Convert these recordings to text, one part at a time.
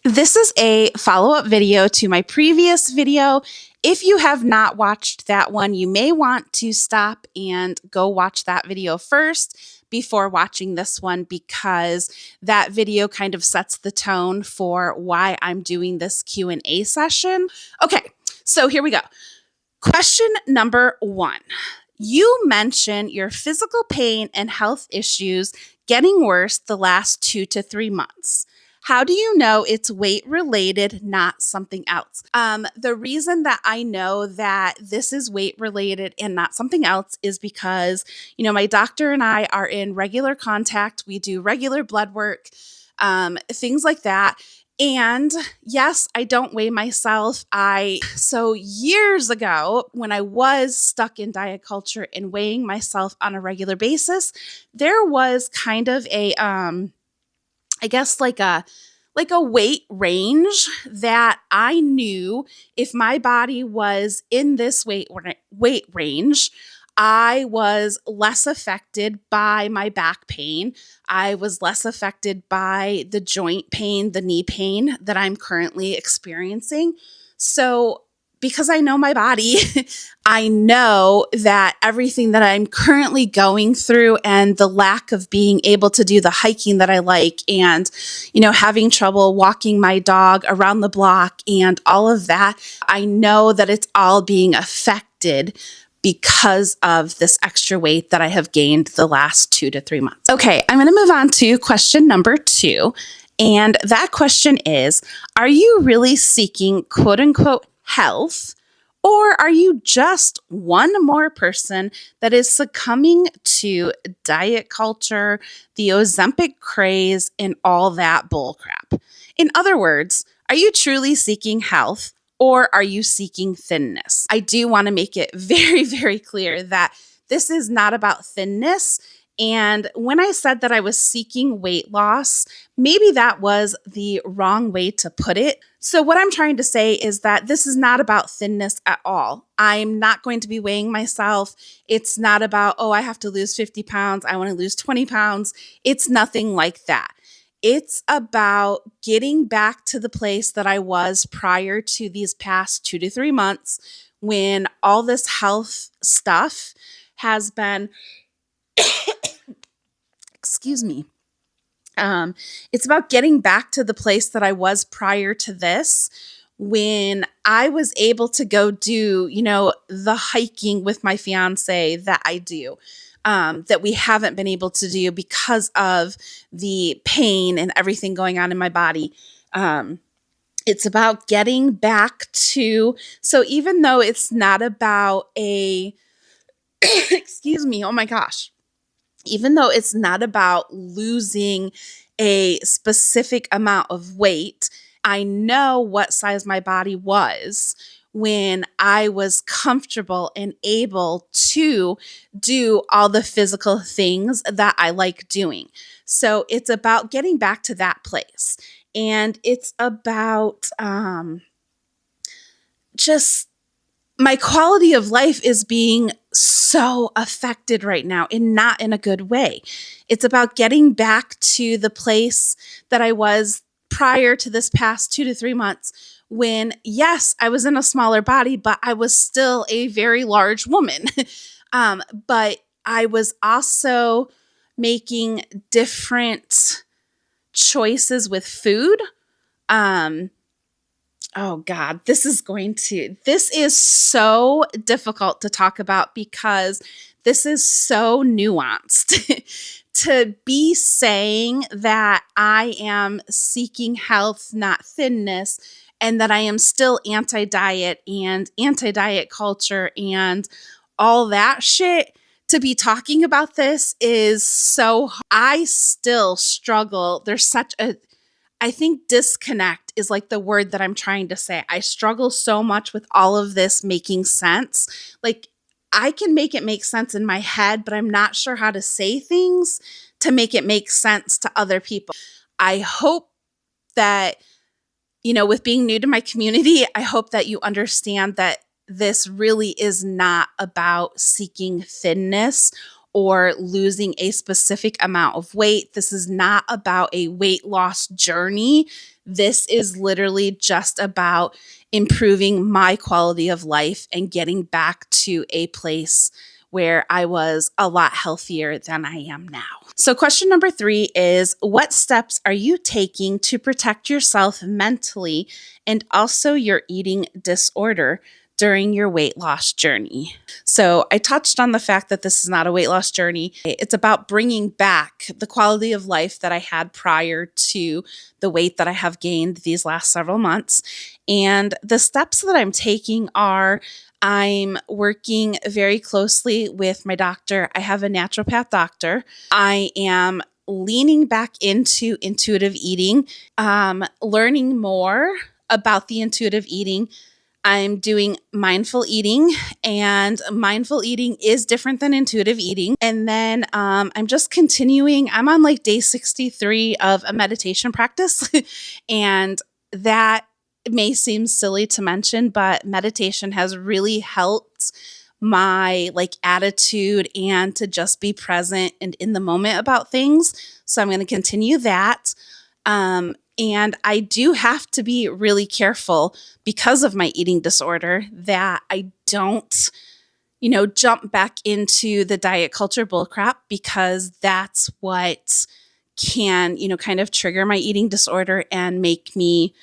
This is a follow-up video to my previous video. If you have not watched that one, you may want to stop and go watch that video first before watching this one, because that video kind of sets the tone for why I'm doing this Q&A session. Okay, so here we go. Question number 1. You mention your physical pain and health issues getting worse the last 2 to 3 months. How do you know it's weight related, not something else? The reason that I know that this is weight related and not something else is because, my doctor and I are in regular contact. We do regular blood work, things like that. And yes, I don't weigh myself. So years ago, when I was stuck in diet culture and weighing myself on a regular basis, there was kind of a, I guess like a weight range that I knew if my body was in this weight range, I was less affected by my back pain. I was less affected by the joint pain, the knee pain that I'm currently experiencing. So because I know my body, I know that everything that I'm currently going through and the lack of being able to do the hiking that I like and, having trouble walking my dog around the block and all of that, I know that it's all being affected because of this extra weight that I have gained the last 2 to 3 months. Okay, I'm going to move on to question number 2. And that question is, are you really seeking quote unquote health, or are you just one more person that is succumbing to diet culture, the Ozempic craze, and all that bullcrap? In other words, are you truly seeking health, or are you seeking thinness? I do want to make it very, very clear that this is not about thinness. And when I said that I was seeking weight loss, maybe that was the wrong way to put it. So what I'm trying to say is that this is not about thinness at all. I'm not going to be weighing myself. It's not about, I have to lose 50 pounds. I want to lose 20 pounds. It's nothing like that. It's about getting back to the place that I was prior to these past 2 to 3 months, when all this health stuff has been excuse me. It's about getting back to the place that I was prior to this, when I was able to go do, the hiking with my fiance that I do, that we haven't been able to do because of the pain and everything going on in my body. It's about getting back to, so even though it's not about excuse me, oh my gosh. Even though it's not about losing a specific amount of weight, I know what size my body was when I was comfortable and able to do all the physical things that I like doing. So it's about getting back to that place. And it's about just my quality of life is being so affected right now, and not in a good way. It's about getting back to the place that I was prior to this past 2 to 3 months, when, yes, I was in a smaller body, but I was still a very large woman. But I was also making different choices with food. Oh God, this is so difficult to talk about, because this is so nuanced. To be saying that I am seeking health, not thinness, and that I am still anti-diet and anti-diet culture and all that shit, to be talking about this is so, I still struggle. I think disconnect is like the word that I'm trying to say. I struggle so much with all of this making sense. Like, I can make it make sense in my head, but I'm not sure how to say things to make it make sense to other people. I hope that, with being new to my community, I hope that you understand that this really is not about seeking thinness or losing a specific amount of weight. This is not about a weight loss journey. This is literally just about improving my quality of life and getting back to a place where I was a lot healthier than I am now. So question number 3 is, what steps are you taking to protect yourself mentally and also your eating disorder during your weight loss journey? So I touched on the fact that this is not a weight loss journey. It's about bringing back the quality of life that I had prior to the weight that I have gained these last several months. And the steps that I'm taking are, I'm working very closely with my doctor. I have a naturopath doctor. I am leaning back into intuitive eating, learning more about the intuitive eating. I'm doing mindful eating, and mindful eating is different than intuitive eating. And then I'm just continuing. I'm on like day 63 of a meditation practice. And that may seem silly to mention, but meditation has really helped my like attitude and to just be present and in the moment about things. So I'm going to continue that. And I do have to be really careful because of my eating disorder that I don't, jump back into the diet culture bullcrap, because that's what can, kind of trigger my eating disorder and make me,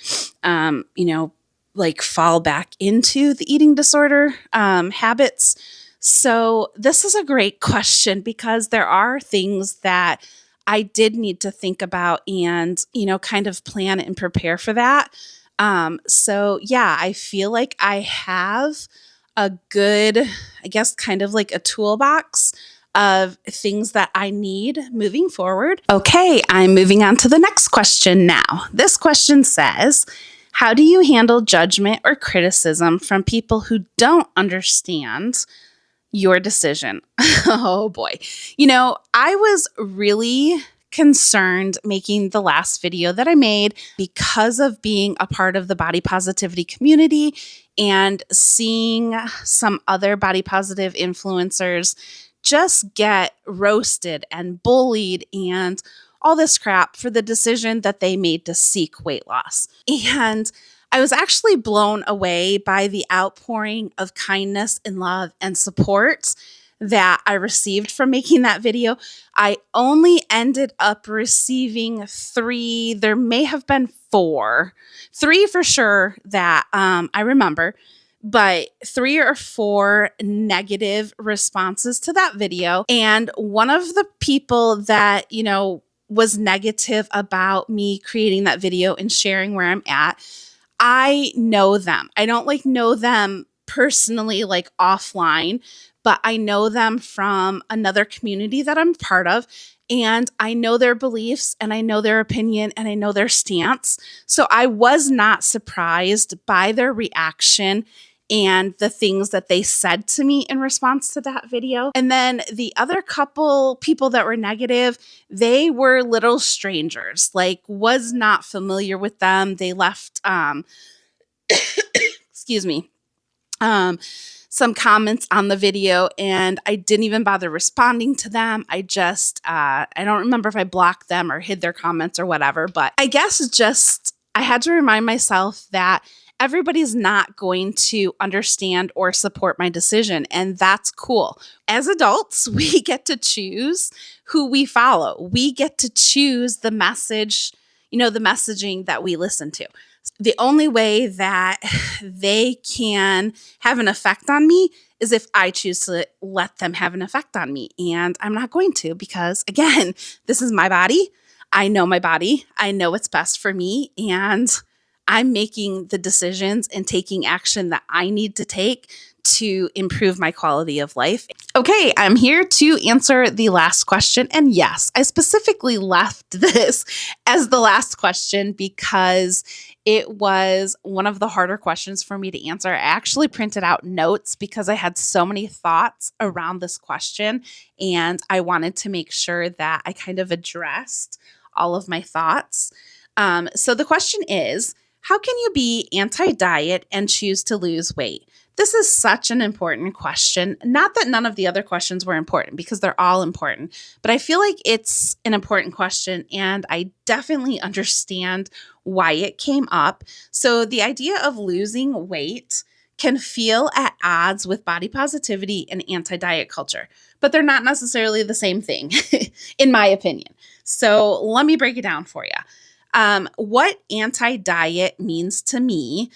like fall back into the eating disorder habits. So this is a great question, because there are things that I did need to think about and, kind of plan and prepare for that. So yeah, I feel like I have a good, I guess, kind of like a toolbox of things that I need moving forward. Okay, I'm moving on to the next question now. This question says, how do you handle judgment or criticism from people who don't understand your decision? Oh boy. I was really concerned making the last video that I made because of being a part of the body positivity community and seeing some other body positive influencers just get roasted and bullied and all this crap for the decision that they made to seek weight loss. And I was actually blown away by the outpouring of kindness and love and support that I received from making that video. I only ended up receiving 3, there may have been 4, 3 for sure that I remember, but 3 or 4 negative responses to that video. And one of the people that, was negative about me creating that video and sharing where I'm at, I know them. I don't know them personally, like offline, but I know them from another community that I'm part of. And I know their beliefs and I know their opinion and I know their stance. So I was not surprised by their reaction and the things that they said to me in response to that video. And then the other couple people that were negative, they were little strangers, was not familiar with them. They left, excuse me, some comments on the video, and I didn't even bother responding to them. I just, I don't remember if I blocked them or hid their comments or whatever, but I guess I had to remind myself that everybody's not going to understand or support my decision, and that's cool. As adults, we get to choose who we follow. We get to choose the message, the messaging that we listen to. The only way that they can have an effect on me is if I choose to let them have an effect on me. And I'm not going to, because again, this is my body. I know my body. I know what's best for me. And I'm making the decisions and taking action that I need to take to improve my quality of life. Okay, I'm here to answer the last question. And yes, I specifically left this as the last question because it was one of the harder questions for me to answer. I actually printed out notes because I had so many thoughts around this question, and I wanted to make sure that I kind of addressed all of my thoughts. So the question is, how can you be anti-diet and choose to lose weight? This is such an important question. Not that none of the other questions were important, because they're all important, but I feel like it's an important question, and I definitely understand why it came up. So the idea of losing weight can feel at odds with body positivity and anti-diet culture, but they're not necessarily the same thing, in my opinion. So let me break it down for you. What anti-diet means to me: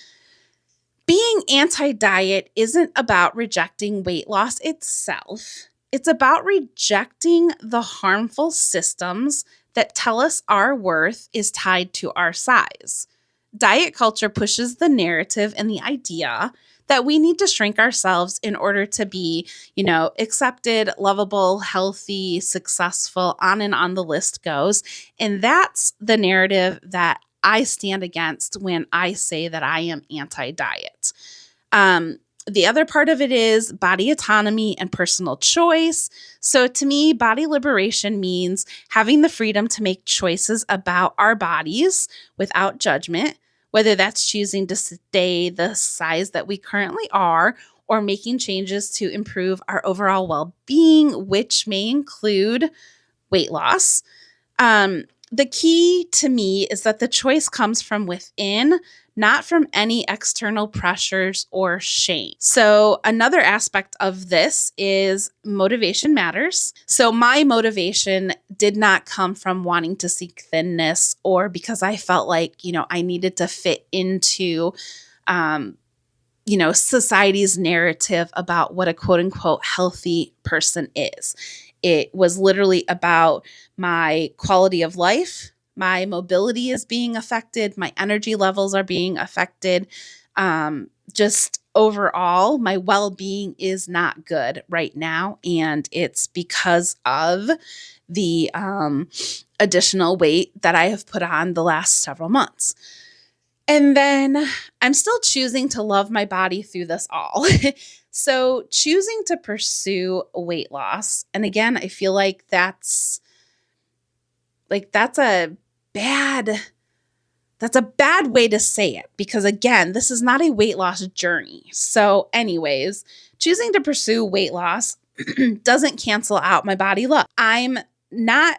being anti-diet isn't about rejecting weight loss itself. It's about rejecting the harmful systems that tell us our worth is tied to our size. Diet culture pushes the narrative and the idea that we need to shrink ourselves in order to be, accepted, lovable, healthy, successful, on and on the list goes. And that's the narrative that I stand against when I say that I am anti-diet. The other part of it is body autonomy and personal choice. So to me, body liberation means having the freedom to make choices about our bodies without judgment, whether that's choosing to stay the size that we currently are or making changes to improve our overall well-being, which may include weight loss. The key to me is that the choice comes from within, not from any external pressures or shame. So another aspect of this is motivation matters. So my motivation did not come from wanting to seek thinness or because I felt like, I needed to fit into, society's narrative about what a quote unquote healthy person is. It was literally about my quality of life. My mobility is being affected. My energy levels are being affected. Just overall, my well-being is not good right now. And it's because of the additional weight that I have put on the last several months. And then I'm still choosing to love my body through this all. So choosing to pursue weight loss. And again, I feel like that's a bad way to say it, because again, this is not a weight loss journey. So anyways, choosing to pursue weight loss doesn't cancel out my body love. I'm not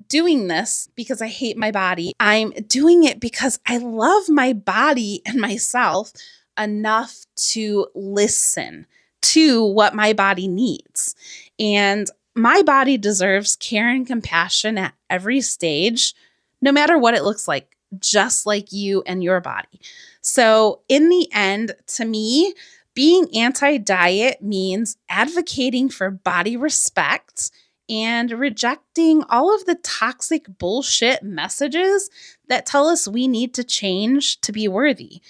doing this because I hate my body. I'm doing it because I love my body and myself enough to listen to what my body needs. And my body deserves care and compassion at every stage, no matter what it looks like, just like you and your body. So in the end, to me, being anti-diet means advocating for body respect and rejecting all of the toxic bullshit messages that tell us we need to change to be worthy,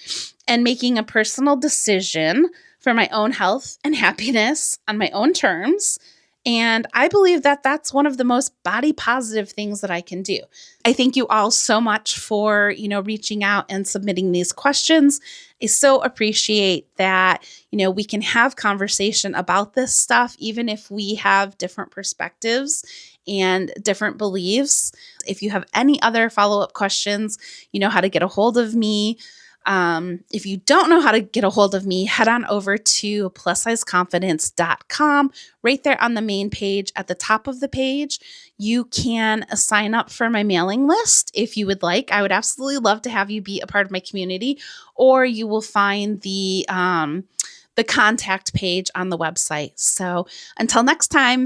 and making a personal decision for my own health and happiness on my own terms. And I believe that that's one of the most body positive things that I can do. I thank you all so much for, reaching out and submitting these questions. I so appreciate that, we can have conversation about this stuff, even if we have different perspectives and different beliefs. If you have any other follow-up questions, you know how to get a hold of me. If you don't know how to get a hold of me, head on over to plussizeconfidence.com. Right there on the main page, at the top of the page, you can sign up for my mailing list if you would like. I would absolutely love to have you be a part of my community, or you will find the contact page on the website. So until next time.